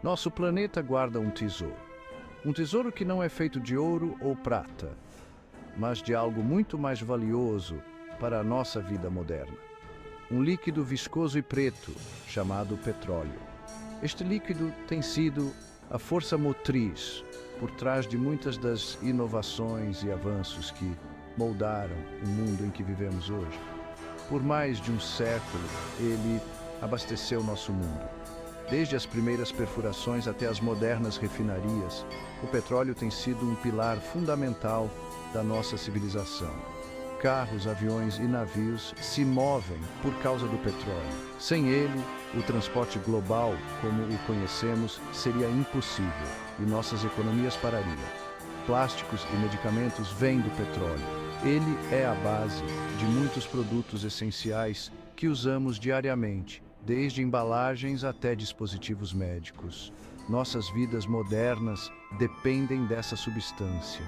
Nosso planeta guarda um tesouro. Um tesouro que não é feito de ouro ou prata, mas de algo muito mais valioso para a nossa vida moderna. Um líquido viscoso e preto, chamado petróleo. Este líquido tem sido a força motriz por trás de muitas das inovações e avanços que moldaram o mundo em que vivemos hoje. Por mais de um século, ele abasteceu nosso mundo. Desde as primeiras perfurações até as modernas refinarias, o petróleo tem sido um pilar fundamental da nossa civilização. Carros, aviões e navios se movem por causa do petróleo. Sem ele, o transporte global, como o conhecemos, seria impossível e nossas economias parariam. Plásticos e medicamentos vêm do petróleo. Ele é a base de muitos produtos essenciais que usamos diariamente, desde embalagens até dispositivos médicos. Nossas vidas modernas dependem dessa substância.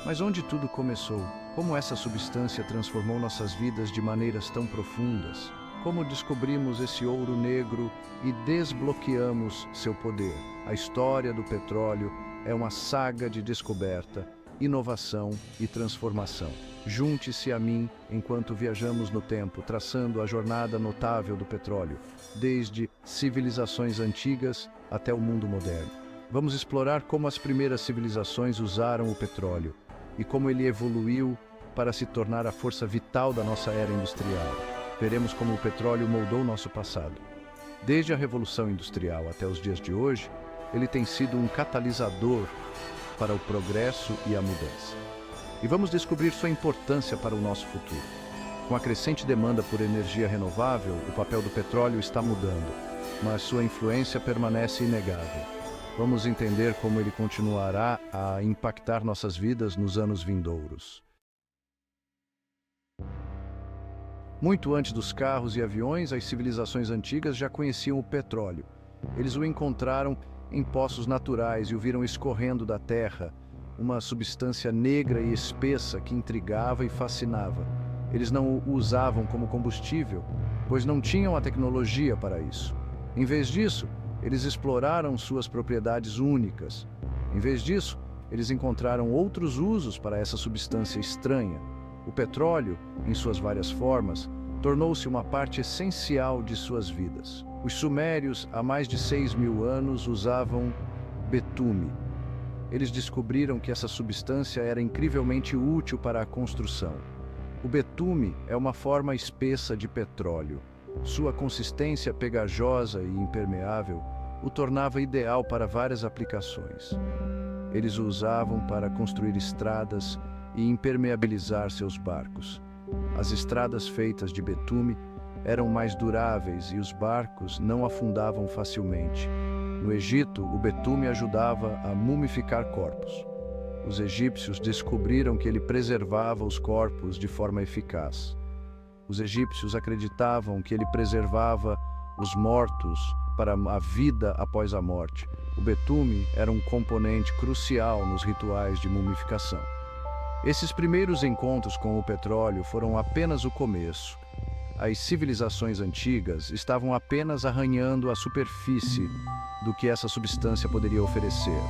Mas onde tudo começou? Como essa substância transformou nossas vidas de maneiras tão profundas? Como descobrimos esse ouro negro e desbloqueamos seu poder? A história do petróleo é uma saga de descoberta, inovação e transformação. Junte-se a mim enquanto viajamos no tempo, traçando a jornada notável do petróleo, desde civilizações antigas até o mundo moderno. Vamos explorar como as primeiras civilizações usaram o petróleo e como ele evoluiu para se tornar a força vital da nossa era industrial. Veremos como o petróleo moldou nosso passado. Desde a Revolução Industrial até os dias de hoje, ele tem sido um catalisador para o progresso e a mudança. E vamos descobrir sua importância para o nosso futuro. Com a crescente demanda por energia renovável, o papel do petróleo está mudando, mas sua influência permanece inegável. Vamos entender como ele continuará a impactar nossas vidas nos anos vindouros. Muito antes dos carros e aviões, as civilizações antigas já conheciam o petróleo. Eles o encontraram em poços naturais e o viram escorrendo da terra, uma substância negra e espessa que intrigava e fascinava. Eles não o usavam como combustível, pois não tinham a tecnologia para isso. Em vez disso, eles exploraram suas propriedades únicas. Em vez disso, eles encontraram outros usos para essa substância estranha. O petróleo, em suas várias formas, tornou-se uma parte essencial de suas vidas. Os sumérios, há mais de 6.000 anos, usavam betume. Eles descobriram que essa substância era incrivelmente útil para a construção. O betume é uma forma espessa de petróleo. Sua consistência pegajosa e impermeável o tornava ideal para várias aplicações. Eles o usavam para construir estradas e impermeabilizar seus barcos. As estradas feitas de betume eram mais duráveis e os barcos não afundavam facilmente. No Egito, o betume ajudava a mumificar corpos. Os egípcios descobriram que ele preservava os corpos de forma eficaz. Os egípcios acreditavam que ele preservava os mortos para a vida após a morte. O betume era um componente crucial nos rituais de mumificação. Esses primeiros encontros com o petróleo foram apenas o começo. As civilizações antigas estavam apenas arranhando a superfície do que essa substância poderia oferecer.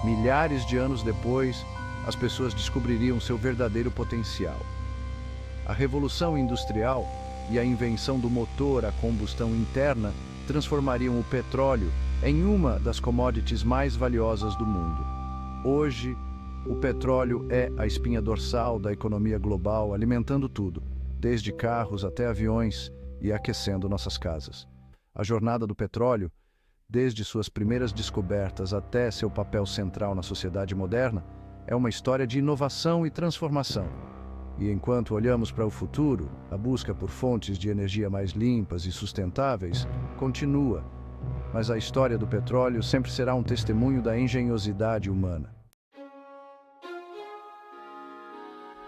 Milhares de anos depois, as pessoas descobririam seu verdadeiro potencial. A Revolução Industrial e a invenção do motor a combustão interna transformariam o petróleo em uma das commodities mais valiosas do mundo. Hoje, o petróleo é a espinha dorsal da economia global, alimentando tudo, desde carros até aviões e aquecendo nossas casas. A jornada do petróleo, desde suas primeiras descobertas até seu papel central na sociedade moderna, é uma história de inovação e transformação. E enquanto olhamos para o futuro, a busca por fontes de energia mais limpas e sustentáveis continua. Mas a história do petróleo sempre será um testemunho da engenhosidade humana.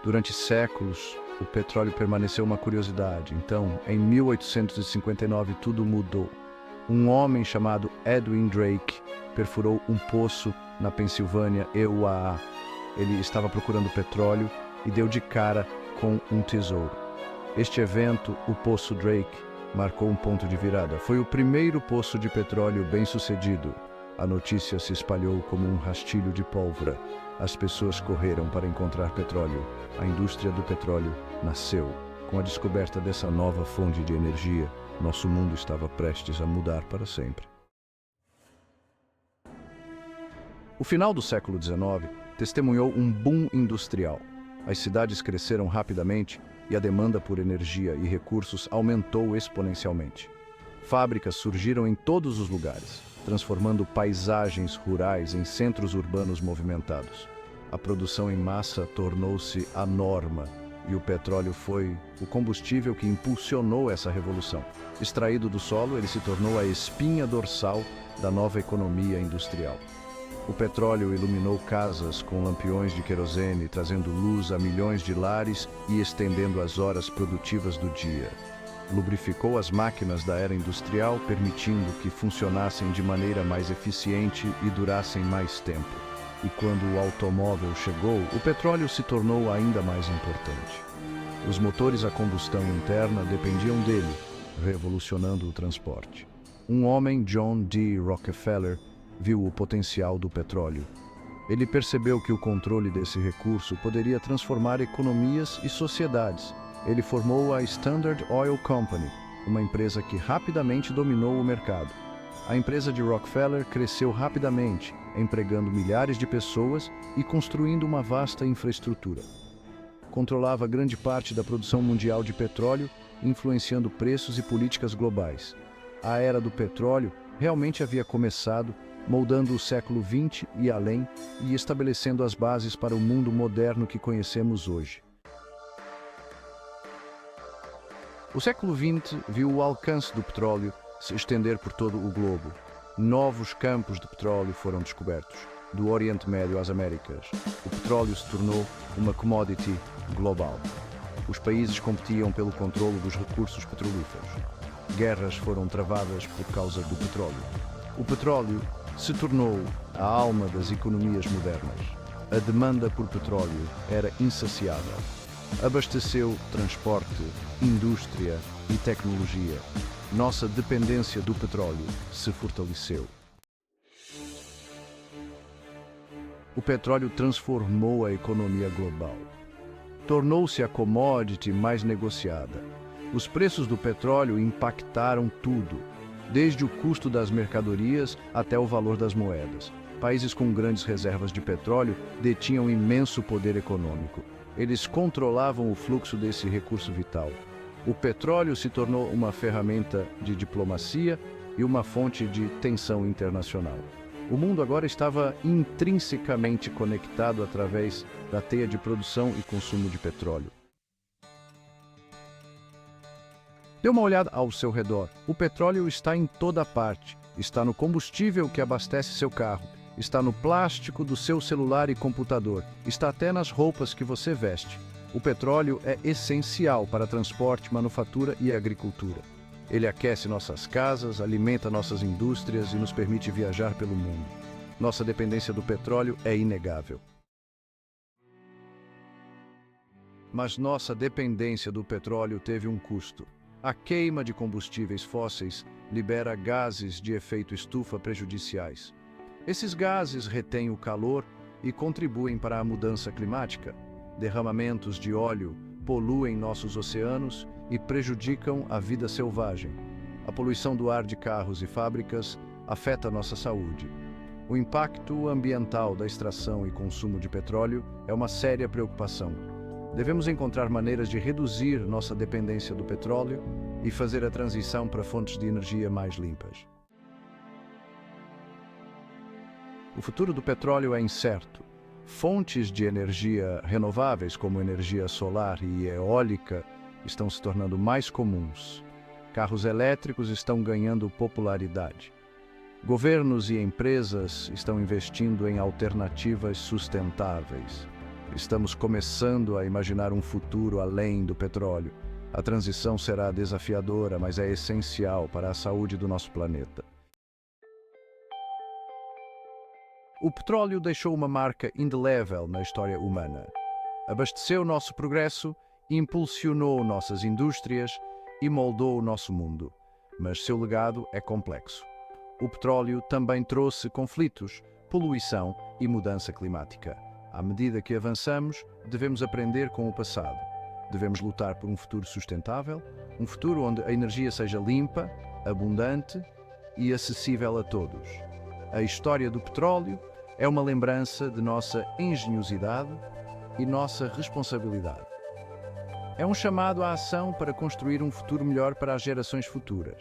Durante séculos, o petróleo permaneceu uma curiosidade. Então, em 1859, tudo mudou. Um homem chamado Edwin Drake perfurou um poço na Pensilvânia, EUAA. Ele estava procurando petróleo e deu de cara com um tesouro. Este evento, o Poço Drake, marcou um ponto de virada. Foi o primeiro poço de petróleo bem-sucedido A notícia se espalhou como um rastilho de pólvora. As pessoas correram para encontrar petróleo. A indústria do petróleo nasceu. Com a descoberta dessa nova fonte de energia, nosso mundo estava prestes a mudar para sempre. O final do século XIX testemunhou um boom industrial. As cidades cresceram rapidamente e a demanda por energia e recursos aumentou exponencialmente. Fábricas surgiram em todos os lugares, transformando paisagens rurais em centros urbanos movimentados. A produção em massa tornou-se a norma e o petróleo foi o combustível que impulsionou essa revolução. Extraído do solo, ele se tornou a espinha dorsal da nova economia industrial. O petróleo iluminou casas com lampiões de querosene, trazendo luz a milhões de lares e estendendo as horas produtivas do dia. Lubrificou as máquinas da era industrial, permitindo que funcionassem de maneira mais eficiente e durassem mais tempo. E quando o automóvel chegou, o petróleo se tornou ainda mais importante. Os motores a combustão interna dependiam dele, revolucionando o transporte. Um homem, John D. Rockefeller, viu o potencial do petróleo. Ele percebeu que o controle desse recurso poderia transformar economias e sociedades. Ele formou a Standard Oil Company, uma empresa que rapidamente dominou o mercado. A empresa de Rockefeller cresceu rapidamente, empregando milhares de pessoas e construindo uma vasta infraestrutura. Controlava grande parte da produção mundial de petróleo, influenciando preços e políticas globais. A era do petróleo realmente havia começado, moldando o século XX e além e estabelecendo as bases para o mundo moderno que conhecemos hoje. O século XX viu o alcance do petróleo se estender por todo o globo. Novos campos de petróleo foram descobertos, do Oriente Médio às Américas. O petróleo se tornou uma commodity global. Os países competiam pelo controle dos recursos petrolíferos. Guerras foram travadas por causa do petróleo. O petróleo se tornou a alma das economias modernas. A demanda por petróleo era insaciável. Abasteceu transporte, indústria e tecnologia. Nossa dependência do petróleo se fortaleceu. O petróleo transformou a economia global. Tornou-se a commodity mais negociada. Os preços do petróleo impactaram tudo, desde o custo das mercadorias até o valor das moedas. Países com grandes reservas de petróleo detinham imenso poder econômico. Eles controlavam o fluxo desse recurso vital. O petróleo se tornou uma ferramenta de diplomacia e uma fonte de tensão internacional. O mundo agora estava intrinsecamente conectado através da teia de produção e consumo de petróleo. Dê uma olhada ao seu redor. O petróleo está em toda parte. Está no combustível que abastece seu carro. Está no plástico do seu celular e computador. Está até nas roupas que você veste. O petróleo é essencial para transporte, manufatura e agricultura. Ele aquece nossas casas, alimenta nossas indústrias e nos permite viajar pelo mundo. Nossa dependência do petróleo é inegável. Mas nossa dependência do petróleo teve um custo. A queima de combustíveis fósseis libera gases de efeito estufa prejudiciais. Esses gases retêm o calor e contribuem para a mudança climática. Derramamentos de óleo poluem nossos oceanos e prejudicam a vida selvagem. A poluição do ar de carros e fábricas afeta nossa saúde. O impacto ambiental da extração e consumo de petróleo é uma séria preocupação. Devemos encontrar maneiras de reduzir nossa dependência do petróleo e fazer a transição para fontes de energia mais limpas. O futuro do petróleo é incerto. Fontes de energia renováveis, como energia solar e eólica, estão se tornando mais comuns. Carros elétricos estão ganhando popularidade. Governos e empresas estão investindo em alternativas sustentáveis. Estamos começando a imaginar um futuro além do petróleo. A transição será desafiadora, mas é essencial para a saúde do nosso planeta. O petróleo deixou uma marca indelével na história humana. Abasteceu nosso progresso, impulsionou nossas indústrias e moldou o nosso mundo. Mas seu legado é complexo. O petróleo também trouxe conflitos, poluição e mudança climática. À medida que avançamos, devemos aprender com o passado. Devemos lutar por um futuro sustentável, um futuro onde a energia seja limpa, abundante e acessível a todos. A história do petróleo é uma lembrança de nossa engenhosidade e nossa responsabilidade. É um chamado à ação para construir um futuro melhor para as gerações futuras.